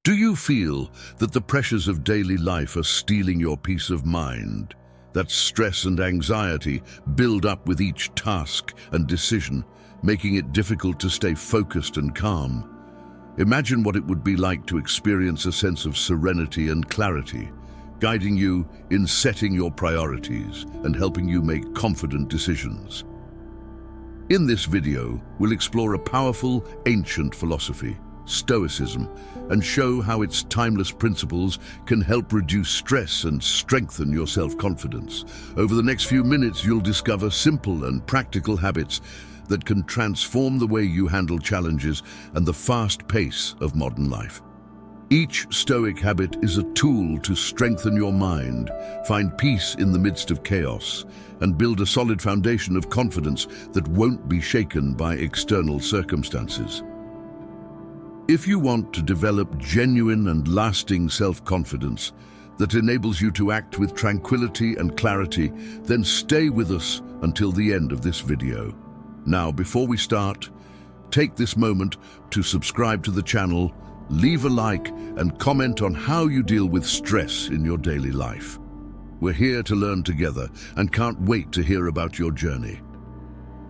Do you feel that the pressures of daily life are stealing your peace of mind? That stress and anxiety build up with each task and decision, making it difficult to stay focused and calm. Imagine what it would be like to experience a sense of serenity and clarity, guiding you in setting your priorities and helping you make confident decisions. In this video, we'll explore a powerful, ancient philosophy, Stoicism, and show how its timeless principles can help reduce stress and strengthen your self-confidence. Over the next few minutes, you'll discover simple and practical habits that can transform the way you handle challenges and the fast pace of modern life. Each Stoic habit is a tool to strengthen your mind, find peace in the midst of chaos, and build a solid foundation of confidence that won't be shaken by external circumstances. If you want to develop genuine and lasting self-confidence that enables you to act with tranquility and clarity, then stay with us until the end of this video. Now, before we start, take this moment to subscribe to the channel, leave a like, and comment on how you deal with stress in your daily life. We're here to learn together and can't wait to hear about your journey.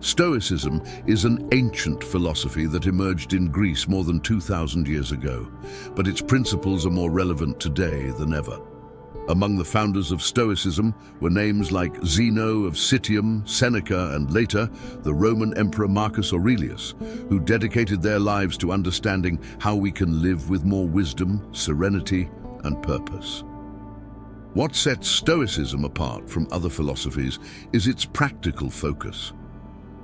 Stoicism is an ancient philosophy that emerged in Greece more than 2,000 years ago, but its principles are more relevant today than ever. Among the founders of Stoicism were names like Zeno of Citium, Seneca, and later, the Roman Emperor Marcus Aurelius, who dedicated their lives to understanding how we can live with more wisdom, serenity, and purpose. What sets Stoicism apart from other philosophies is its practical focus.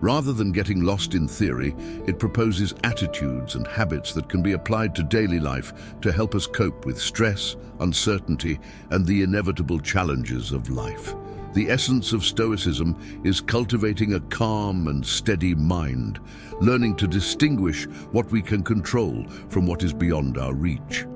Rather than getting lost in theory, it proposes attitudes and habits that can be applied to daily life to help us cope with stress, uncertainty, and the inevitable challenges of life. The essence of Stoicism is cultivating a calm and steady mind, learning to distinguish what we can control from what is beyond our reach.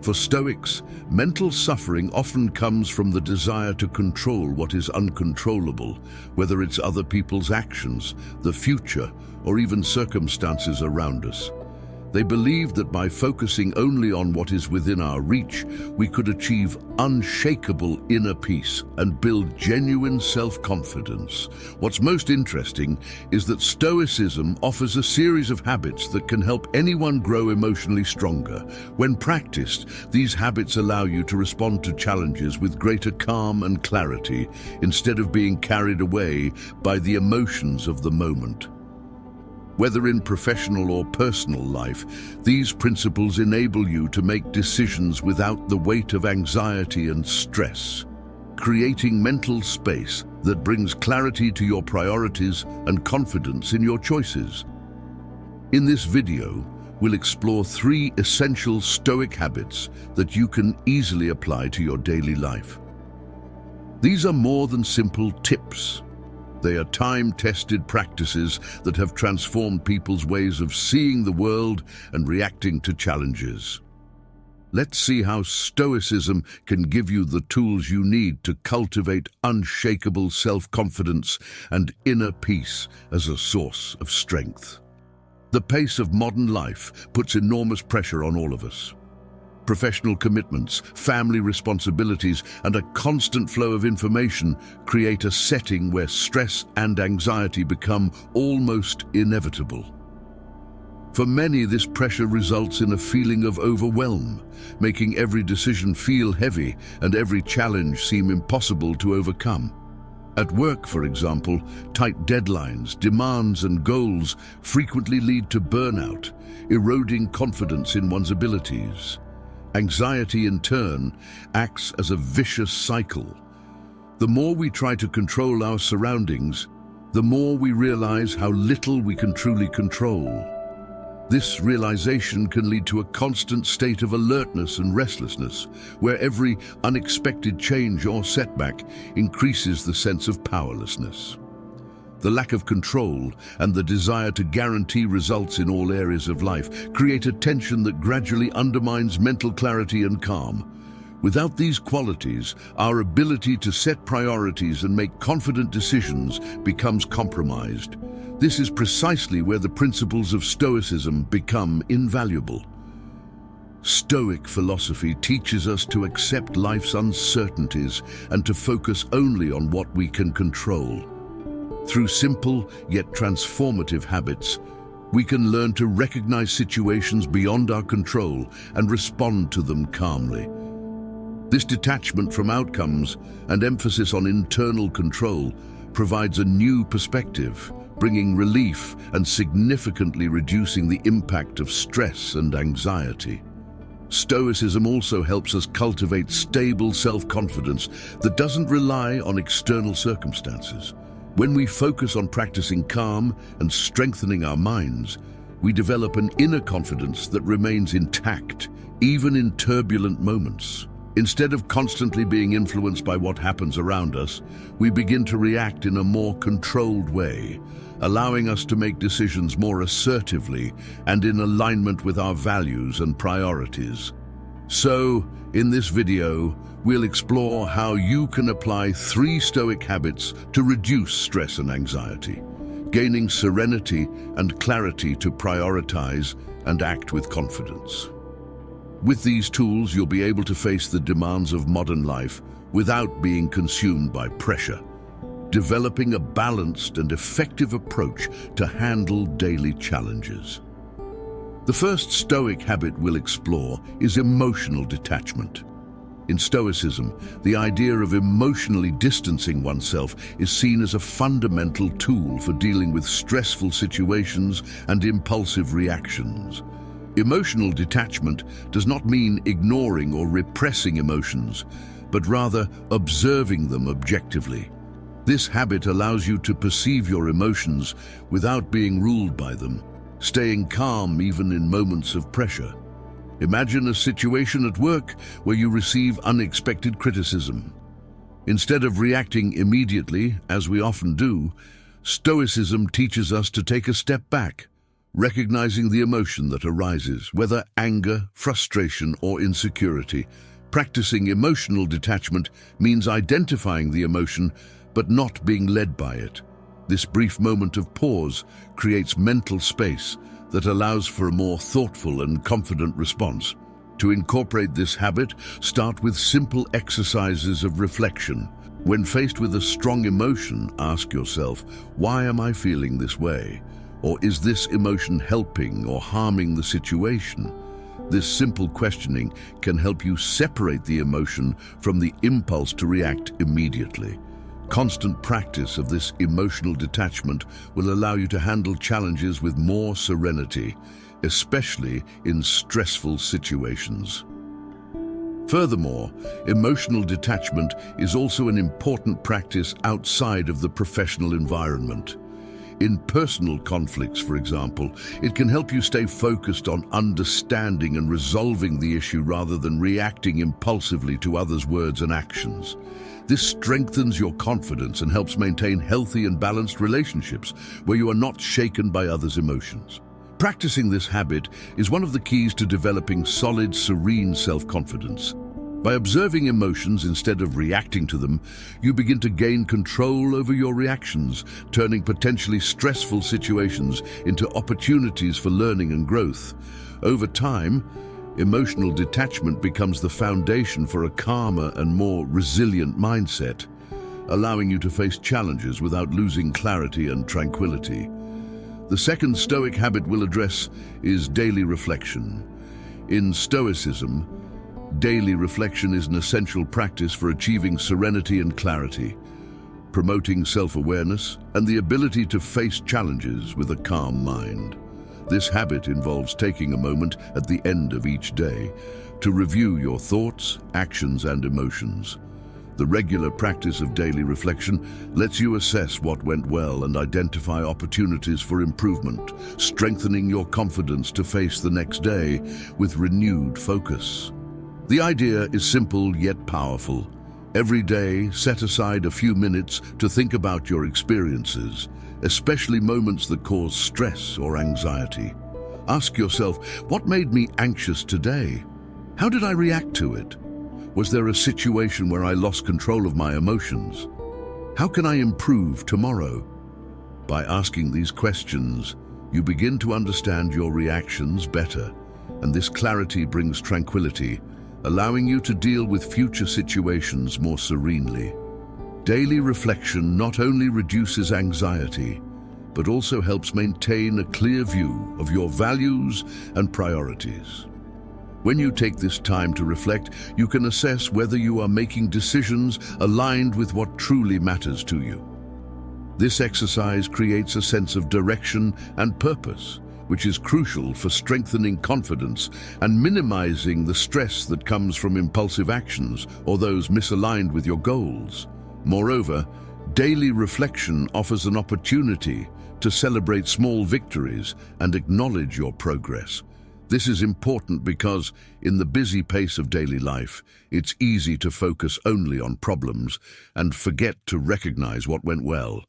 For Stoics, mental suffering often comes from the desire to control what is uncontrollable, whether it's other people's actions, the future, or even circumstances around us. They believed that by focusing only on what is within our reach, we could achieve unshakable inner peace and build genuine self-confidence. What's most interesting is that Stoicism offers a series of habits that can help anyone grow emotionally stronger. When practiced, these habits allow you to respond to challenges with greater calm and clarity, instead of being carried away by the emotions of the moment. Whether in professional or personal life, these principles enable you to make decisions without the weight of anxiety and stress, creating mental space that brings clarity to your priorities and confidence in your choices. In this video, we'll explore 3 essential Stoic habits that you can easily apply to your daily life. These are more than simple tips. They are time-tested practices that have transformed people's ways of seeing the world and reacting to challenges. Let's see how Stoicism can give you the tools you need to cultivate unshakable self-confidence and inner peace as a source of strength. The pace of modern life puts enormous pressure on all of us. Professional commitments, family responsibilities, and a constant flow of information create a setting where stress and anxiety become almost inevitable. For many, this pressure results in a feeling of overwhelm, making every decision feel heavy and every challenge seem impossible to overcome. At work, for example, tight deadlines, demands, and goals frequently lead to burnout, eroding confidence in one's abilities. Anxiety, in turn, acts as a vicious cycle. The more we try to control our surroundings, the more we realize how little we can truly control. This realization can lead to a constant state of alertness and restlessness, where every unexpected change or setback increases the sense of powerlessness. The lack of control and the desire to guarantee results in all areas of life create a tension that gradually undermines mental clarity and calm. Without these qualities, our ability to set priorities and make confident decisions becomes compromised. This is precisely where the principles of Stoicism become invaluable. Stoic philosophy teaches us to accept life's uncertainties and to focus only on what we can control. Through simple yet transformative habits, we can learn to recognize situations beyond our control and respond to them calmly. This detachment from outcomes and emphasis on internal control provides a new perspective, bringing relief and significantly reducing the impact of stress and anxiety. Stoicism also helps us cultivate stable self-confidence that doesn't rely on external circumstances. When we focus on practicing calm and strengthening our minds, we develop an inner confidence that remains intact, even in turbulent moments. Instead of constantly being influenced by what happens around us, we begin to react in a more controlled way, allowing us to make decisions more assertively and in alignment with our values and priorities. So, in this video, we'll explore how you can apply 3 Stoic habits to reduce stress and anxiety, gaining serenity and clarity to prioritize and act with confidence. With these tools, you'll be able to face the demands of modern life without being consumed by pressure, developing a balanced and effective approach to handle daily challenges. The first Stoic habit we'll explore is emotional detachment. In Stoicism, the idea of emotionally distancing oneself is seen as a fundamental tool for dealing with stressful situations and impulsive reactions. Emotional detachment does not mean ignoring or repressing emotions, but rather observing them objectively. This habit allows you to perceive your emotions without being ruled by them, staying calm even in moments of pressure. Imagine a situation at work where you receive unexpected criticism. Instead of reacting immediately, as we often do, Stoicism teaches us to take a step back, recognizing the emotion that arises, whether anger, frustration, or insecurity. Practicing emotional detachment means identifying the emotion, but not being led by it. This brief moment of pause creates mental space that allows for a more thoughtful and confident response. To incorporate this habit, start with simple exercises of reflection. When faced with a strong emotion, ask yourself, why am I feeling this way? Or is this emotion helping or harming the situation? This simple questioning can help you separate the emotion from the impulse to react immediately. Constant practice of this emotional detachment will allow you to handle challenges with more serenity, especially in stressful situations. Furthermore, emotional detachment is also an important practice outside of the professional environment. In personal conflicts, for example, it can help you stay focused on understanding and resolving the issue rather than reacting impulsively to others' words and actions. This strengthens your confidence and helps maintain healthy and balanced relationships where you are not shaken by others' emotions. Practicing this habit is one of the keys to developing solid, serene self-confidence. By observing emotions instead of reacting to them, you begin to gain control over your reactions, turning potentially stressful situations into opportunities for learning and growth. Over time, emotional detachment becomes the foundation for a calmer and more resilient mindset, allowing you to face challenges without losing clarity and tranquility. The second Stoic habit we'll address is daily reflection. In Stoicism, daily reflection is an essential practice for achieving serenity and clarity, promoting self-awareness and the ability to face challenges with a calm mind. This habit involves taking a moment at the end of each day to review your thoughts, actions, and emotions. The regular practice of daily reflection lets you assess what went well and identify opportunities for improvement, strengthening your confidence to face the next day with renewed focus. The idea is simple yet powerful. Every day, set aside a few minutes to think about your experiences, especially moments that cause stress or anxiety. Ask yourself, what made me anxious today? How did I react to it? Was there a situation where I lost control of my emotions? How can I improve tomorrow? By asking these questions, you begin to understand your reactions better and this clarity brings tranquility, allowing you to deal with future situations more serenely. Daily reflection not only reduces anxiety, but also helps maintain a clear view of your values and priorities. When you take this time to reflect, you can assess whether you are making decisions aligned with what truly matters to you. This exercise creates a sense of direction and purpose, which is crucial for strengthening confidence and minimizing the stress that comes from impulsive actions or those misaligned with your goals. Moreover, daily reflection offers an opportunity to celebrate small victories and acknowledge your progress. This is important because, in the busy pace of daily life, it's easy to focus only on problems and forget to recognize what went well.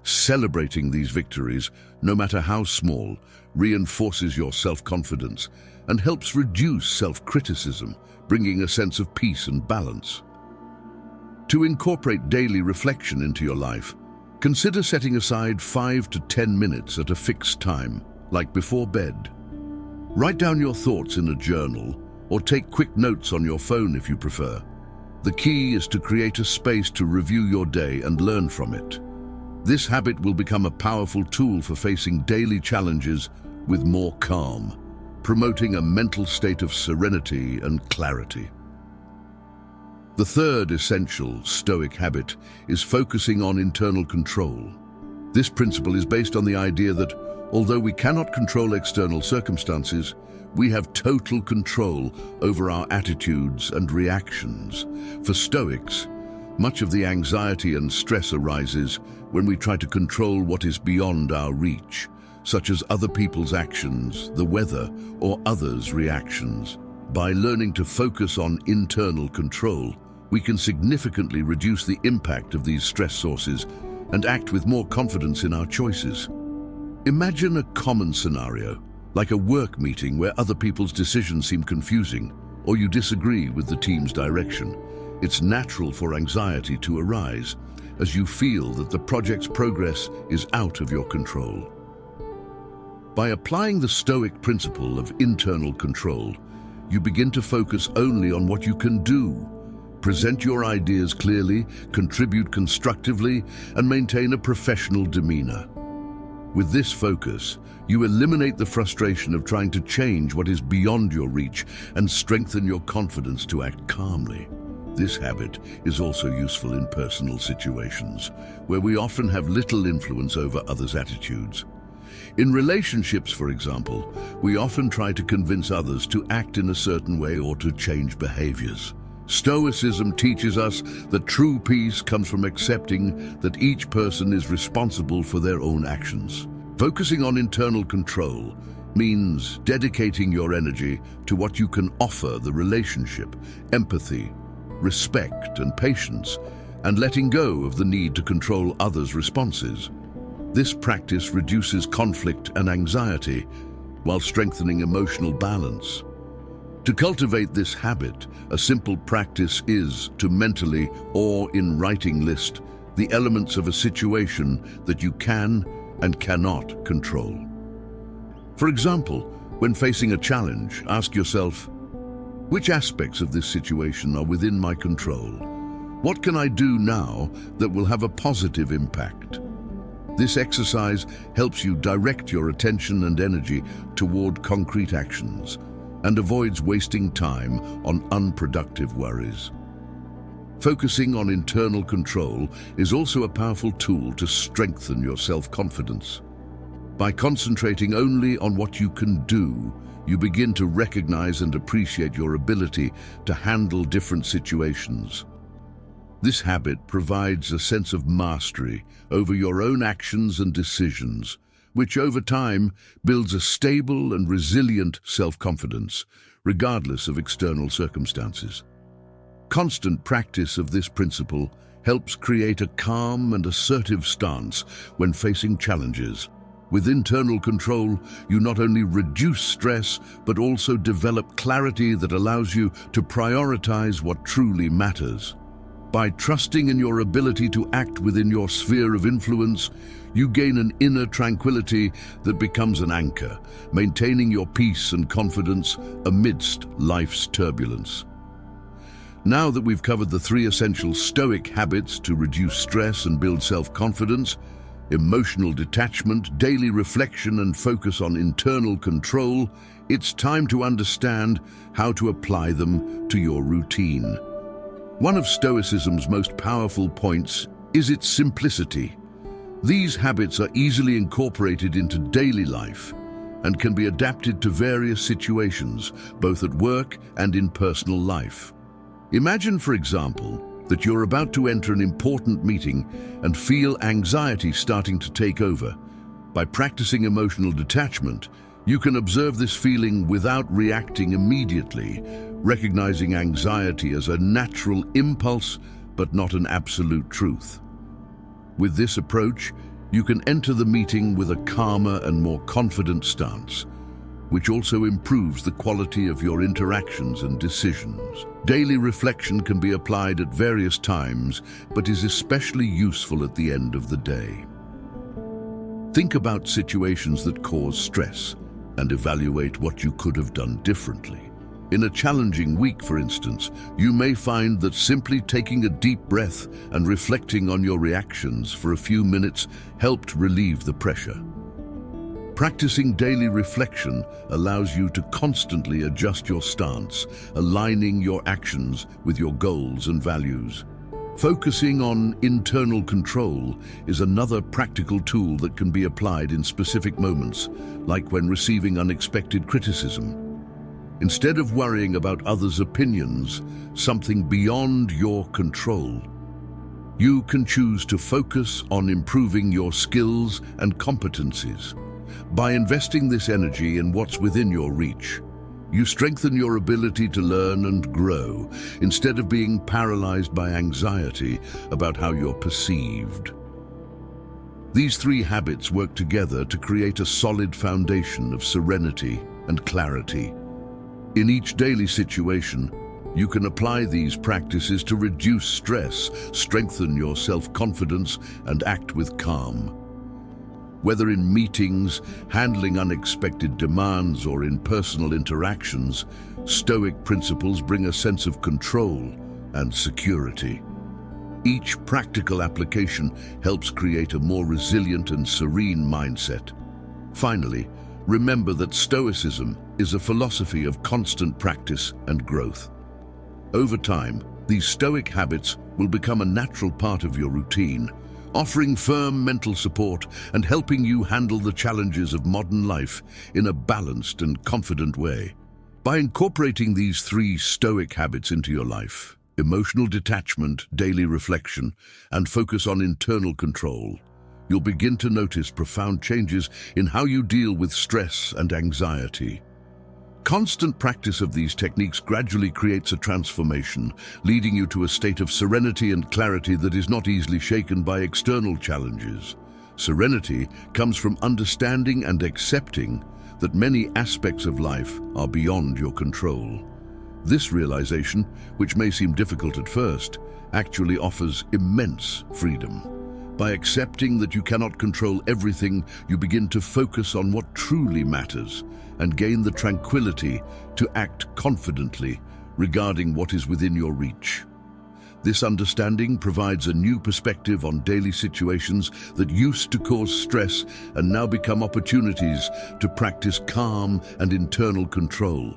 Celebrating these victories, no matter how small, reinforces your self-confidence and helps reduce self-criticism, bringing a sense of peace and balance. To incorporate daily reflection into your life, consider setting aside 5 to 10 minutes at a fixed time, like before bed. Write down your thoughts in a journal or take quick notes on your phone if you prefer. The key is to create a space to review your day and learn from it. This habit will become a powerful tool for facing daily challenges with more calm, promoting a mental state of serenity and clarity. The third essential Stoic habit is focusing on internal control. This principle is based on the idea that, although we cannot control external circumstances, we have total control over our attitudes and reactions. For Stoics, much of the anxiety and stress arises when we try to control what is beyond our reach, such as other people's actions, the weather, or others' reactions. By learning to focus on internal control, we can significantly reduce the impact of these stress sources and act with more confidence in our choices. Imagine a common scenario, like a work meeting where other people's decisions seem confusing, or you disagree with the team's direction. It's natural for anxiety to arise, as you feel that the project's progress is out of your control. By applying the Stoic principle of internal control, you begin to focus only on what you can do, present your ideas clearly, contribute constructively, and maintain a professional demeanor. With this focus, you eliminate the frustration of trying to change what is beyond your reach and strengthen your confidence to act calmly. This habit is also useful in personal situations, where we often have little influence over others' attitudes. In relationships, for example, we often try to convince others to act in a certain way or to change behaviors. Stoicism teaches us that true peace comes from accepting that each person is responsible for their own actions. Focusing on internal control means dedicating your energy to what you can offer the relationship, empathy, respect, and patience, and letting go of the need to control others' responses. This practice reduces conflict and anxiety while strengthening emotional balance. To cultivate this habit, a simple practice is to mentally or in writing list the elements of a situation that you can and cannot control. For example, when facing a challenge, ask yourself, which aspects of this situation are within my control? What can I do now that will have a positive impact? This exercise helps you direct your attention and energy toward concrete actions and avoids wasting time on unproductive worries. Focusing on internal control is also a powerful tool to strengthen your self-confidence. By concentrating only on what you can do, you begin to recognize and appreciate your ability to handle different situations. This habit provides a sense of mastery over your own actions and decisions, which over time builds a stable and resilient self-confidence, regardless of external circumstances. Constant practice of this principle helps create a calm and assertive stance when facing challenges. With internal control, you not only reduce stress, but also develop clarity that allows you to prioritize what truly matters. By trusting in your ability to act within your sphere of influence, you gain an inner tranquility that becomes an anchor, maintaining your peace and confidence amidst life's turbulence. Now that we've covered the 3 essential Stoic habits to reduce stress and build self-confidence, emotional detachment, daily reflection, and focus on internal control, it's time to understand how to apply them to your routine. One of Stoicism's most powerful points is its simplicity. These habits are easily incorporated into daily life and can be adapted to various situations, both at work and in personal life. Imagine, for example, that you're about to enter an important meeting and feel anxiety starting to take over. By practicing emotional detachment, you can observe this feeling without reacting immediately, recognizing anxiety as a natural impulse but not an absolute truth. With this approach, you can enter the meeting with a calmer and more confident stance, which also improves the quality of your interactions and decisions. Daily reflection can be applied at various times, but is especially useful at the end of the day. Think about situations that cause stress and evaluate what you could have done differently. In a challenging week, for instance, you may find that simply taking a deep breath and reflecting on your reactions for a few minutes helped relieve the pressure. Practicing daily reflection allows you to constantly adjust your stance, aligning your actions with your goals and values. Focusing on internal control is another practical tool that can be applied in specific moments, like when receiving unexpected criticism. Instead of worrying about others' opinions, something beyond your control, you can choose to focus on improving your skills and competencies. By investing this energy in what's within your reach, you strengthen your ability to learn and grow, instead of being paralyzed by anxiety about how you're perceived. These 3 habits work together to create a solid foundation of serenity and clarity. In each daily situation, you can apply these practices to reduce stress, strengthen your self-confidence, and act with calm. Whether in meetings, handling unexpected demands, or in personal interactions, Stoic principles bring a sense of control and security. Each practical application helps create a more resilient and serene mindset. Finally, remember that Stoicism is a philosophy of constant practice and growth. Over time, these Stoic habits will become a natural part of your routine, offering firm mental support and helping you handle the challenges of modern life in a balanced and confident way. By incorporating these 3 Stoic habits into your life, emotional detachment, daily reflection, and focus on internal control, you'll begin to notice profound changes in how you deal with stress and anxiety. Constant practice of these techniques gradually creates a transformation, leading you to a state of serenity and clarity that is not easily shaken by external challenges. Serenity comes from understanding and accepting that many aspects of life are beyond your control. This realization, which may seem difficult at first, actually offers immense freedom. By accepting that you cannot control everything, you begin to focus on what truly matters and gain the tranquility to act confidently regarding what is within your reach. This understanding provides a new perspective on daily situations that used to cause stress and now become opportunities to practice calm and internal control.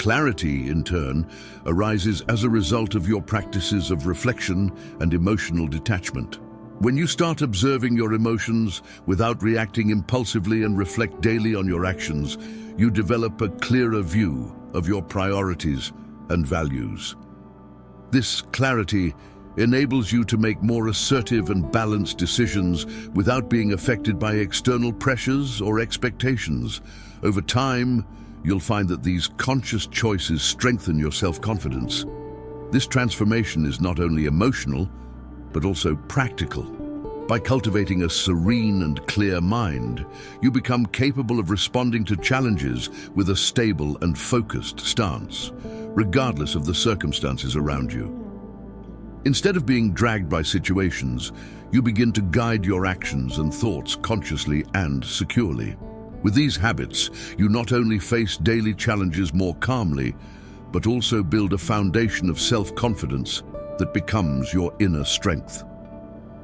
Clarity, in turn, arises as a result of your practices of reflection and emotional detachment. When you start observing your emotions without reacting impulsively and reflect daily on your actions, you develop a clearer view of your priorities and values. This clarity enables you to make more assertive and balanced decisions without being affected by external pressures or expectations. Over time, you'll find that these conscious choices strengthen your self-confidence. This transformation is not only emotional, but also practical. By cultivating a serene and clear mind, you become capable of responding to challenges with a stable and focused stance, regardless of the circumstances around you. Instead of being dragged by situations, you begin to guide your actions and thoughts consciously and securely. With these habits, you not only face daily challenges more calmly, but also build a foundation of self-confidence that becomes your inner strength.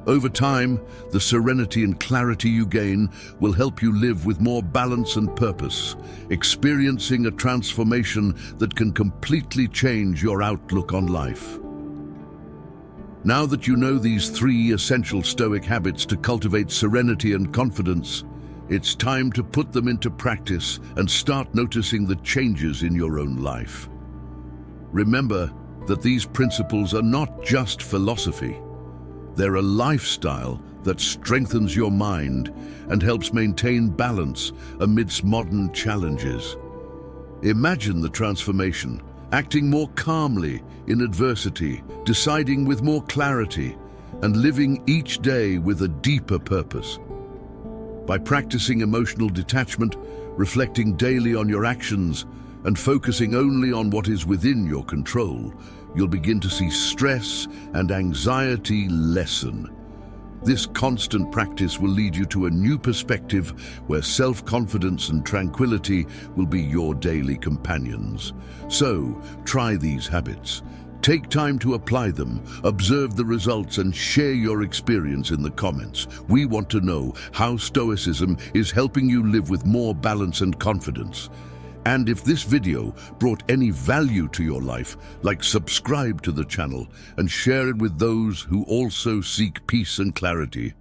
Over time, the serenity and clarity you gain will help you live with more balance and purpose, experiencing a transformation that can completely change your outlook on life. Now that you know these 3 essential Stoic habits to cultivate serenity and confidence, it's time to put them into practice and start noticing the changes in your own life. Remember that these principles are not just philosophy. They're a lifestyle that strengthens your mind and helps maintain balance amidst modern challenges. Imagine the transformation, acting more calmly in adversity, deciding with more clarity, and living each day with a deeper purpose. By practicing emotional detachment, reflecting daily on your actions, and focusing only on what is within your control, you'll begin to see stress and anxiety lessen. This constant practice will lead you to a new perspective where self-confidence and tranquility will be your daily companions. So, try these habits. Take time to apply them, observe the results, and share your experience in the comments. We want to know how Stoicism is helping you live with more balance and confidence. And if this video brought any value to your life, subscribe to the channel and share it with those who also seek peace and clarity.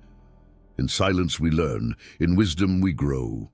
In silence we learn, in wisdom we grow.